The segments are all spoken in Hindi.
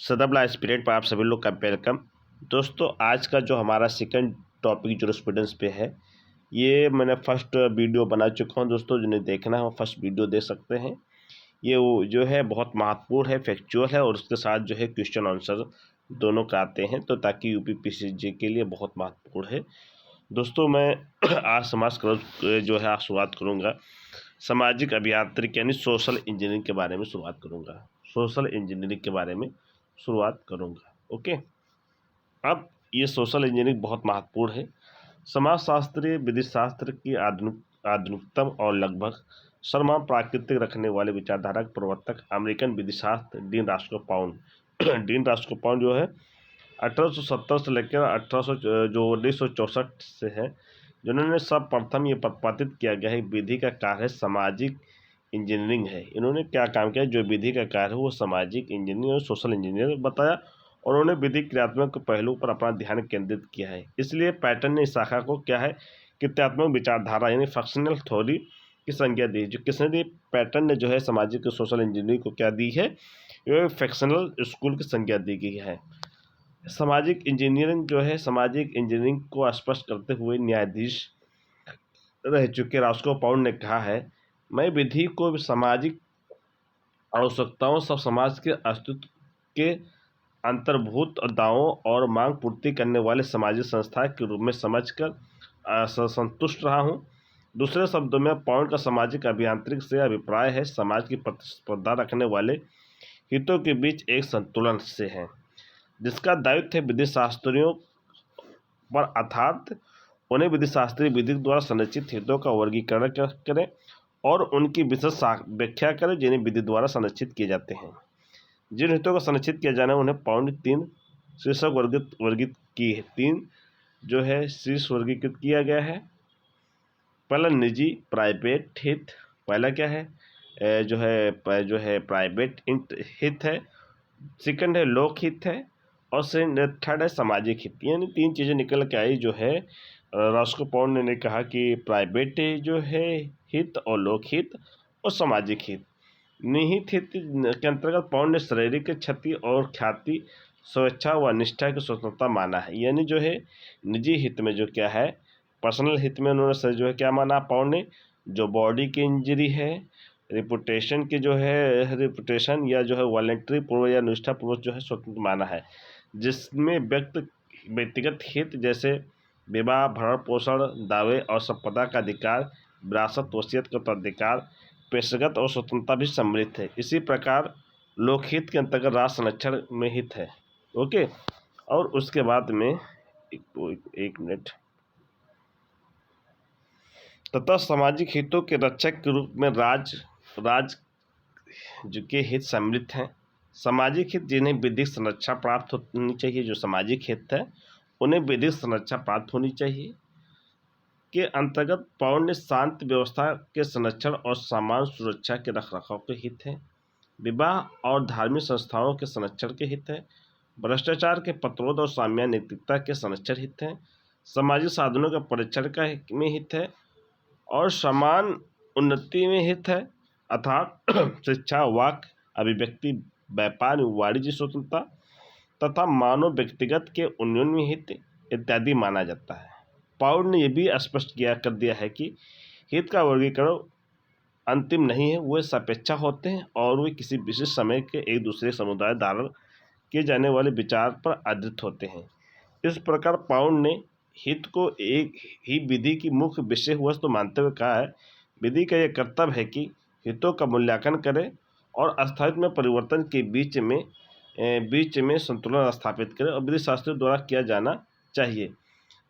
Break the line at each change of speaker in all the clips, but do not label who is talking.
सदबला एस्पिरेंट पर आप सभी लोग का वेलकम। दोस्तों, आज का जो हमारा सेकंड टॉपिक जूरिस्प्रूडेंस पे है, ये मैंने फर्स्ट वीडियो बना चुका हूँ। दोस्तों, जिन्हें देखना है वो फर्स्ट वीडियो देख सकते हैं। ये वो जो है बहुत महत्वपूर्ण है, फैक्चुअल है और उसके साथ जो है क्वेश्चन आंसर दोनों का आते हैं, तो ताकि यूपीपीसीजे के लिए बहुत महत्वपूर्ण है। दोस्तों, मैं आज जो है आज शुरुआत करूँगा सामाजिक अभियांत्रिकी यानी सोशल इंजीनियरिंग के बारे में शुरुआत करूँगा। सोशल इंजीनियरिंग के बारे में शुरुआत करूँगा। ओके, अब ये सोशल इंजीनियरिंग बहुत महत्वपूर्ण है। समाजशास्त्रीय विधि शास्त्र की आधुनिकतम और लगभग समान प्राकृतिक रखने वाले विचारधारा के प्रवर्तक अमेरिकन विधिशास्त्र डीन रास्कोपाउंड डीन रास्कोपाउंड जो है 1870 से लेकर 1964 से है, जिन्होंने सर्वप्रथम ये प्रतिपादित किया गया है विधि का कार्य सामाजिक इंजीनियरिंग है। इन्होंने क्या काम किया, जो विधि का कार्य है वो सामाजिक इंजीनियरिंग और सोशल इंजीनियरिंग बताया, और उन्होंने विधि क्रियात्मक पहलू पर अपना ध्यान केंद्रित किया है। इसलिए पैटर्न ने इस शाखा को क्या है, कृत्यात्मक विचारधारा यानी फंक्शनल थ्योरी की संज्ञा दी। जो किसने दी, पैटर्न ने जो है सामाजिक सोशल इंजीनियरिंग को क्या दी है, ये फंक्शनल स्कूल की संज्ञा दी गई है। सामाजिक इंजीनियरिंग जो है, सामाजिक इंजीनियरिंग को स्पष्ट करते हुए न्यायाधीश रह चुके रास्कोपाउंड ने कहा है, मैं विधि को सामाजिक आवश्यकताओं सब समाज के अस्तित्व के अंतर्भूत दावों और मांग पूर्ति करने वाले सामाजिक संस्था के रूप में समझकर संतुष्ट रहा हूँ। दूसरे शब्दों में पाउंड का सामाजिक अभियांत्रिक से अभिप्राय है समाज की प्रतिस्पर्धा रखने वाले हितों के बीच एक संतुलन से है, जिसका दायित्व है विधि शास्त्रियों पर, अर्थात उन्हें विधि शास्त्रीय विधि द्वारा संरचित हितों का वर्गीकरण करें और उनकी विशेष व्याख्या करें जिन्हें विधि द्वारा संरक्षित किए जाते हैं। जिन हितों का संरक्षित किया जाना है उन्हें पाउंड 3 शीर्षक वर्गित की है। 3 जो है शीर्ष वर्गीकृत किया गया है। पहला निजी प्राइवेट हित, पहला क्या है जो है प्राइवेट हित है, सेकंड है लोक हित है, और थर्ड है सामाजिक हित। यानी 3 चीज़ें निकल के आई। जो है रास्कोपाउंड ने कहा कि प्राइवेट जो है हित और लोक हित और सामाजिक हित। निहित हित के अंतर्गत पाउंड ने शारीरिक क्षति और ख्याति, स्वेच्छा व निष्ठा की स्वतंत्रता माना है। यानी जो है निजी हित में जो क्या है, पर्सनल हित में उन्होंने जो है क्या माना पाउंड ने, जो बॉडी की इंजरी है, रिपुटेशन की जो है रिपुटेशन या जो है वॉलेंट्री पूर्व या निष्ठा पूर्वक जो है स्वतंत्र माना है, जिसमें व्यक्तिगत हित जैसे विवाह, भरण पोषण, दावे और संपदा का अधिकार, विरासत वसीयत का अधिकार, पेशेगत और स्वतंत्रता भी सम्मिलित है। इसी प्रकार लोकहित के अंतर्गत राष्ट्र संरक्षण में हित है। ओके, और उसके बाद में एक मिनट, तथा सामाजिक हितों के रक्षक के रूप में राज के हित सम्मिलित हैं। सामाजिक हित जिन्हें विधिक संरक्षा प्राप्त होनी चाहिए, जो सामाजिक हित है उन्हें विधिक संरक्षा प्राप्त होनी चाहिए, के अंतर्गत पाउंड ने शांति व्यवस्था के संरक्षण और सामान्य सुरक्षा के रखरखाव के हित है, विवाह और धार्मिक संस्थाओं के संरक्षण के हित है, भ्रष्टाचार के प्रतिरोध और साम्य नैतिकता के संरक्षण हित है, सामाजिक साधनों के परीक्षण का में हित है, और समान उन्नति में हित है, अर्थात शिक्षा, वाक, अभिव्यक्ति, व्यापार, वाणिज्य स्वतंत्रता तथा मानव व्यक्तिगत के उन्नयन में हित इत्यादि माना जाता है। पाउंड ने यह भी स्पष्ट कर दिया है कि हित का वर्गीकरण अंतिम नहीं है, वे सापेक्ष होते हैं और वे किसी विशेष समय के एक दूसरे समुदाय द्वारा किए जाने वाले विचार पर आधारित होते हैं। इस प्रकार पाउंड ने हित को एक ही विधि की मुख्य विषय वस्तु मानते हुए कहा है, विधि का यह कर्तव्य है कि हितों का मूल्यांकन करे और अस्तित्व में परिवर्तन के बीच में संतुलन स्थापित करे, और विधि शास्त्रियों द्वारा किया जाना चाहिए,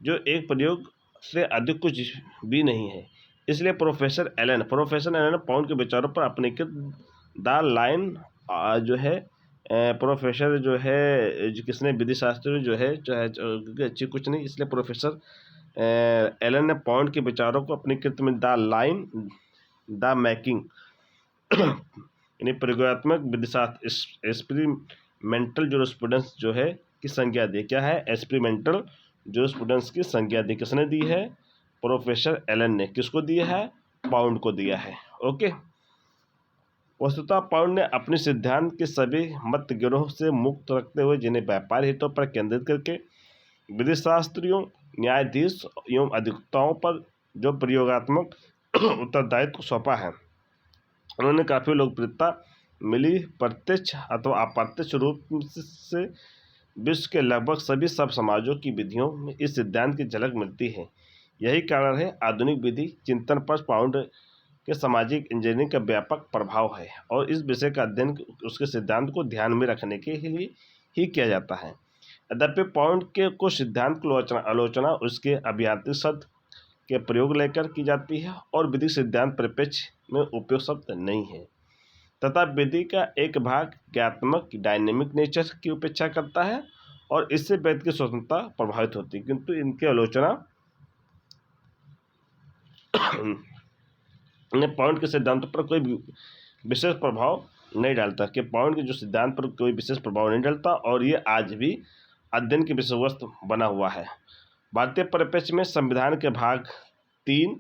जो एक प्रयोग से अधिक कुछ भी नहीं है। इसलिए प्रोफेसर एलन पाउंड के विचारों पर अपने द लाइन जो है प्रोफेसर जो है किसने, विधि शास्त्र जो है चाहे अच्छी कुछ नहीं, इसलिए प्रोफेसर एलन ने पाउंड के विचारों को अपनी कृत में द लाइन द मेकिंग यानी प्रयोगात्मक विधिशास्त्र एक्सपेरिमेंटल जूरिस्प्रूडेंस जो है की संज्ञा दी। क्या है, एक्सपेरिमेंटल जूरिस्प्रूडेंस की संज्ञा दी। किसने दी है, प्रोफेसर एलन ने। किसको दिया है, पाउंड को दिया है। ओके, वस्तुतः पाउंड ने अपने सिद्धांत के सभी मत गिरोह से मुक्त रखते हुए, जिन्हें व्यापार हितों पर केंद्रित करके विधिशास्त्रियों, न्यायाधीश एवं अधिवक्ताओं पर जो प्रयोगात्मक उत्तरदायित्व सौंपा है, उन्होंने काफ़ी लोकप्रियता मिली। प्रत्यक्ष अथवा अप्रत्यक्ष रूप से विश्व के लगभग सभी सब समाजों की विधियों में इस सिद्धांत की झलक मिलती है। यही कारण है आधुनिक विधि चिंतन पर पाउंड के सामाजिक इंजीनियरिंग का व्यापक प्रभाव है, और इस विषय का अध्ययन उसके सिद्धांत को ध्यान में रखने के लिए ही किया जाता है। यद्यपि पाउंड के कुछ सिद्धांत की आलोचना उसके अभियांत्रिक शब्द के प्रयोग लेकर की जाती है और विधि सिद्धांत परिप्रेक्ष्य में उपयोग शब्द नहीं है, तथा विधि का एक भाग ज्ञात्मक डायनेमिक नेचर की उपेक्षा करता है और इससे व्यक्ति की स्वतंत्रता प्रभावित होती है। किंतु इनकी आलोचना ने पाउंड के सिद्धांतों पर कोई विशेष प्रभाव नहीं डालता कि पाउंड के जो सिद्धांत पर कोई विशेष प्रभाव नहीं डालता, और ये आज भी अध्ययन के विषय वस्तु बना हुआ है। भारतीय परिप्रेक्ष्य में संविधान के भाग 3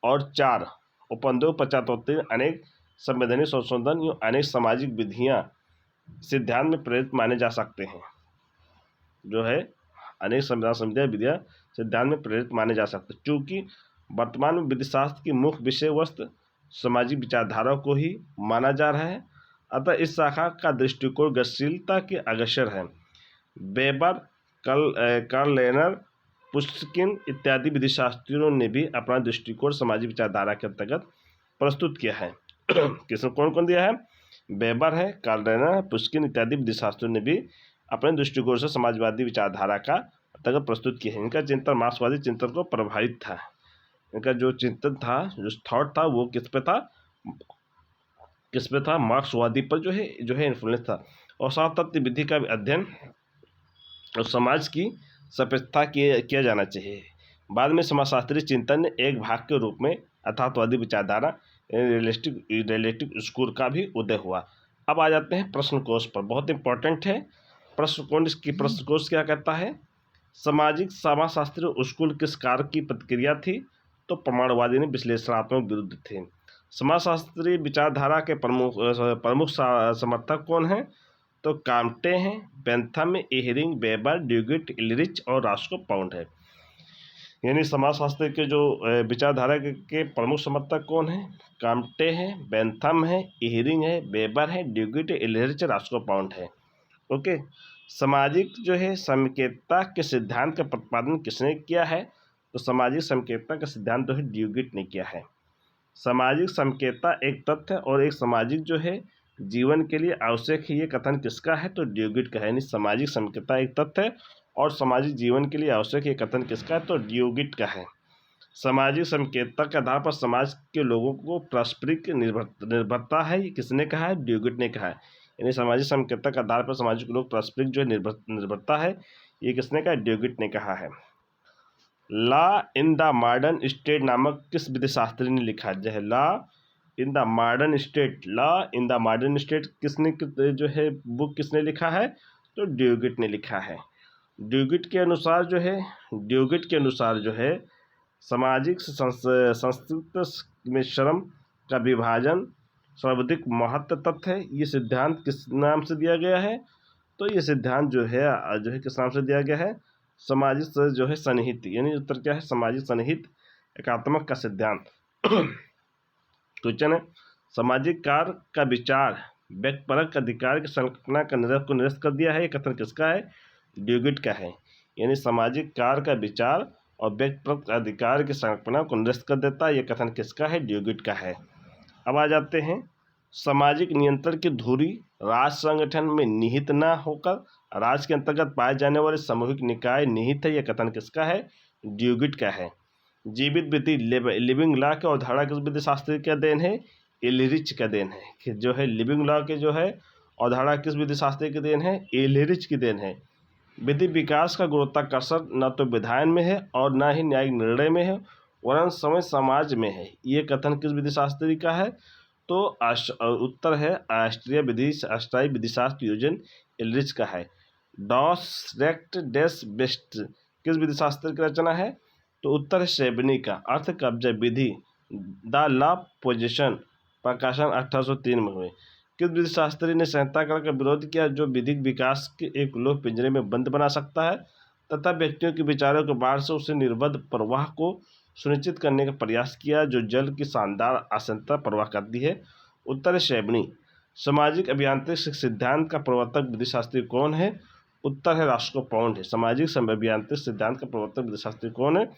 और 4 उपनिबंध 75 अनेक संवैधानिक संशोधन एवं अनेक सामाजिक विधियां सिद्धांत में प्रेरित माने जा सकते हैं। जो है अनेक संविधान विधियां सिद्धांत में प्रेरित माने जा सकते हैं। चूँकि वर्तमान में विधिशास्त्र की मुख्य विषय वस्तु सामाजिक विचारधारा को ही माना जा रहा है, अतः इस शाखा का दृष्टिकोण गतिशीलता के अग्रसर है। वेबर, कार्ल लेनर, पुश्किन इत्यादि विधिशास्त्रियों ने भी अपना दृष्टिकोण सामाजिक विचारधारा के अंतर्गत प्रस्तुत किया है। किसने कौन कौन दिया है? वेबर है, कार्ल लेनर, पुश्किन इत्यादि विधिशास्त्रियों ने भी अपने दृष्टिकोण से समाजवादी विचारधारा का अंतर्गत प्रस्तुत किया है। इनका चिंतन मार्क्सवादी चिंतन को प्रभावित था। इनका जो चिंतन था, जो थॉट था, वो किस पे था? मार्क्सवादी पर जो है इन्फ्लुएंस था। और साथ तत्व विधि का अध्ययन और समाज की सापेक्षता किया जाना चाहिए। बाद में समाजशास्त्रीय चिंतन ने एक भाग के रूप में अर्थातवादी विचारधारा रियलिस्टिक स्कूल का भी उदय हुआ। अब आ जाते हैं प्रश्न कोश पर, बहुत इंपॉर्टेंट है। प्रश्न कोश क्या कहता है? सामाजिक समाजशास्त्रीय स्कूल किस कार्य की प्रतिक्रिया थी? तो प्रमाणवादी ने विश्लेषणात्मक विरुद्ध थे। समाजशास्त्रीय विचारधारा के प्रमुख समर्थक कौन हैं? तो काम्टे हैं, बेंथम, एहरिंग, वेबर, ड्यूगिट, इलरिच और रॉस्को पाउंड है। यानी समाजशास्त्र के जो विचारधारा के प्रमुख समर्थक कौन हैं? काम्टे हैं, बेंथम है, एहरिंग है, वेबर है, ड्यूगिट, इलरिच, रॉस्को पाउंड है। ओके। सामाजिक जो है समकेतता के सिद्धांत का प्रतिपादन किसने किया है? तो सामाजिक समकेतता का सिद्धांत जो है ड्यूगिट ने किया है। सामाजिक समकेतता एक तथ्य और एक सामाजिक जो है जीवन के लिए आवश्यक है, ये कथन किसका है? तो ड्यूगिट का है। यानी सामाजिक समकेतता एक तथ्य और सामाजिक जीवन के लिए आवश्यक है, कथन किसका है? तो ड्यूगिट का है। सामाजिक समकेतता के आधार पर समाज के लोगों को पारस्परिक निर्भरता है, ये किसने कहा है? ड्यूगिट ने कहा है। यानी सामाजिक समकेतता के आधार पर समाज के लोग पारस्परिक जो है निर्भरता है, ये किसने कहा? ड्यूगिट ने कहा है। Law in the modern state नामक किस विधिशास्त्री ने लिखा है? Law in the modern state, law in the modern state किसने जो है बुक किसने लिखा है? तो ड्यूगिट ने लिखा है। ड्यूगिट के अनुसार जो है सामाजिक संस्कृति में श्रम का विभाजन सर्वाधिक महत्व तथ्य है। ये सिद्धांत किस नाम से दिया गया है? तो ये सिद्धांत जो है किस नाम से दिया गया है? सामाजिक जो है सन्निहित, यानी उत्तर क्या है? सामाजिक सन्निहित एकात्मक का सिद्धांत। क्वेश्चन है, सामाजिक कार्य का विचार व्यक्तिपरक अधिकार की संकल्पना का निरस्त कर दिया है, ये कथन किसका है? ड्यूगिट का है। यानी सामाजिक कार्य का विचार और व्यक्तिपरक अधिकार की संकल्पना को निरस्त कर देता है, ये कथन किसका है? ड्यूगिट का है। अब आ जाते हैं, सामाजिक नियंत्रण की धुरी राष्ट्र संगठन में निहित न होकर राज्य के अंतर्गत पाए जाने वाले सामूहिक निकाय निहित है, यह कथन किसका है? ड्यूगिट का है। जीवित विधि लिविंग लॉ के अवधारणा किस विधिशास्त्री का देन है? इलरिच का देन है। कि जो है लिविंग लॉ के जो है अवधारणा किस विधिशास्त्री की देन है? इलरिच की देन है। विधि विकास का गुरुत्वाकर्षण न तो विधान में है और न ही न्यायिक निर्णय में है, वरन समय समाज में है, ये कथन किस विधिशास्त्री का है? तो उत्तर है अष्टाई विधिशास्त्र योजन इलरिच का है। डॉस रेक्ट डेस बेस्ट किस विधिशास्त्र की रचना है? तो उत्तर है शेबनी का। अर्थ कब्जा विधि द लॉ पोजिशन प्रकाशन 1803 में हुए। किस विधि शास्त्री ने संहिताकरण का विरोध किया? जो विधिक विकास के एक लोह पिंजरे में बंद बना सकता है तथा व्यक्तियों के विचारों के बाढ़ से उसे निर्बद्ध प्रवाह को सुनिश्चित करने का प्रयास किया, जो जल की शानदार आसंता प्रवाह करती है। उत्तर है शैबनी। सामाजिक अभियांत्रिक सिद्धांत का प्रवर्तक विधिशास्त्री कौन है? उत्तर है रास्को पाउंड है। सामाजिक अभियांत्रिक सिद्धांत का प्रवर्तक विधिशास्त्री कौन है?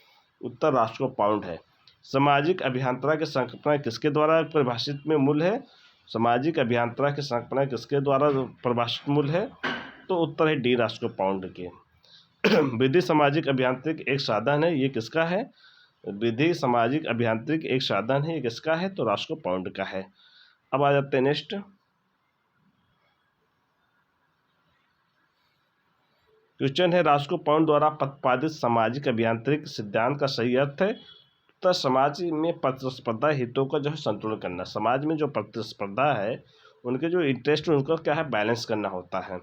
उत्तर रास्को पाउंड है। सामाजिक अभियांत्रिकी की संकल्पना किसके द्वारा परिभाषित में मूल है? सामाजिक अभियांत्रिकी की संकल्पना किसके द्वारा परिभाषित मूल है? तो उत्तर है डी रास्को पाउंड के। विधि सामाजिक अभियांत्रिक एक साधन है, ये किसका है? विधि सामाजिक अभियांत्रिक एक साधन है, ये किसका है? तो रास्को पाउंड का है। अब आ जाते हैं नेक्स्ट। क्वेश्चन है, रास्को पाउंड द्वारा प्रतिपादित सामाजिक अभियांत्रिक सिद्धांत का सही अर्थ है? तो समाज में प्रतिस्पर्धा हितों का जो है संतुलन करना। समाज में जो प्रतिस्पर्धा है उनके जो इंटरेस्ट उनका क्या है, बैलेंस करना होता है।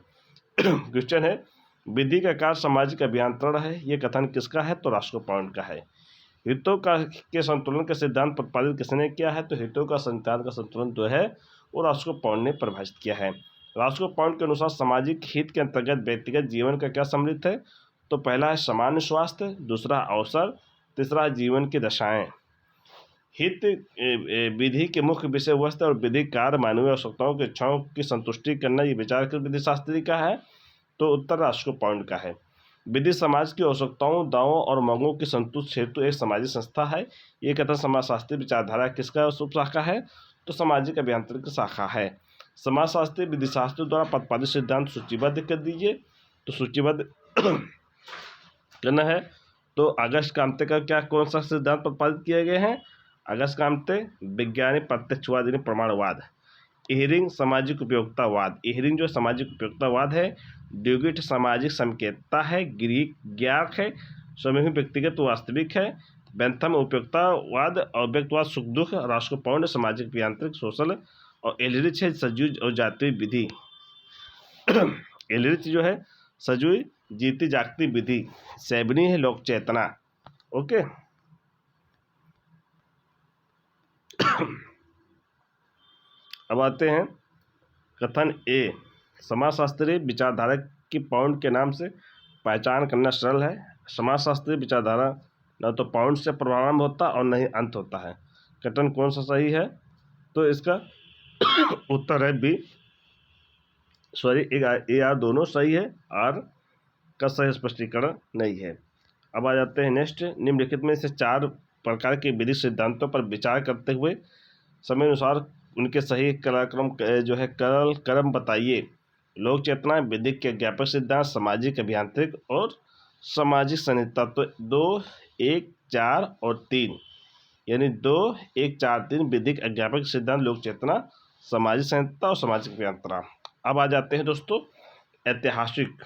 क्वेश्चन है, विधि का कार्य सामाजिक अभियंत्रण है, ये कथन किसका है? तो रास्को पाउंड का है। हितों का के संतुलन का सिद्धांत प्रतिपादित किसने किया है? तो हितों का सिद्धांत का संतुलन जो है वो रास्को पाउंड ने परिभाषित किया है। रास्को पाउंड के अनुसार सामाजिक हित के अंतर्गत व्यक्तिगत जीवन का क्या सम्मिलित है? तो पहला है सामान्य स्वास्थ्य, दूसरा अवसर, तीसरा जीवन की दशाएं। हित विधि के मुख्य विषय वस्तु और विधि कार्य मानवीय आवश्यकताओं की इच्छाओं की संतुष्टि करना, ये विचार कर विधि शास्त्री का है। तो उत्तर रास्को पाउंड का है। विधि समाज की आवश्यकताओं, दावों और मांगों की संतुष्ट हेतु एक सामाजिक संस्था है, ये कथन समाजशास्त्री विचारधारा किसका उप शाखा है? तो सामाजिक अभियांत्रिकी की शाखा है। समाजशास्त्री विधिशास्त्री द्वारा प्रतिपादित सिद्धांत सूचीबद्ध कर दीजिए। तो सूचीबद्ध करना है तो अगस्त कामते का क्या कौन सा सिद्धांत प्रतिपादित किए गए हैं? अगस्त कामते वैज्ञानिक प्रत्यक्षवाद यानी प्रमाणवाद। इहरिंग सामाजिक उपयोगितावाद, इहरिंग जो सामाजिक उपयोगितावाद है। ड्यूगिट सामाजिक संकेतता है, ग्रीक ज्ञाक है, समूह व्यक्तिगत वास्तविक है। बेंथम उपयोगितावाद और व्यक्तिवाद सुख दुख। रास्को पाउंड सामाजिक अभियांत्रिक सोशल। और एलरिच है सजीव और जातीय विधि। एलरिच जो है सजीव जीती जागती विधि। सैबनी है लोक चेतना। ओके। अब आते हैं कथन ए। समाजशास्त्री विचारधारा की पाउंड के नाम से पहचान करना सरल है। समाजशास्त्री विचारधारा न तो पाउंड से प्रारंभ होता और न ही अंत होता है। कथन कौन सा सही है? तो इसका उत्तर है बी। सॉरी, ए आर दोनों सही है, आर का सही स्पष्टीकरण नहीं है। अब आ जाते हैं नेक्स्ट। निम्नलिखित में से 4 प्रकार के विधि सिद्धांतों पर विचार करते हुए समय अनुसार उनके सही क्रम जो है क्रम बताइए। लोक चेतना, विधिक के ज्ञापक सिद्धांत, सामाजिक अभियांत्रिक और सामाजिक संहिता। तो 2, 1, 4 और 3 यानी 2, 1, 4, 3 विधिक अज्ञापक सिद्धांत, लोक चेतना, सामाजिक संहिता और सामाजिक अभियांत्रिक। अब आ जाते हैं दोस्तों ऐतिहासिक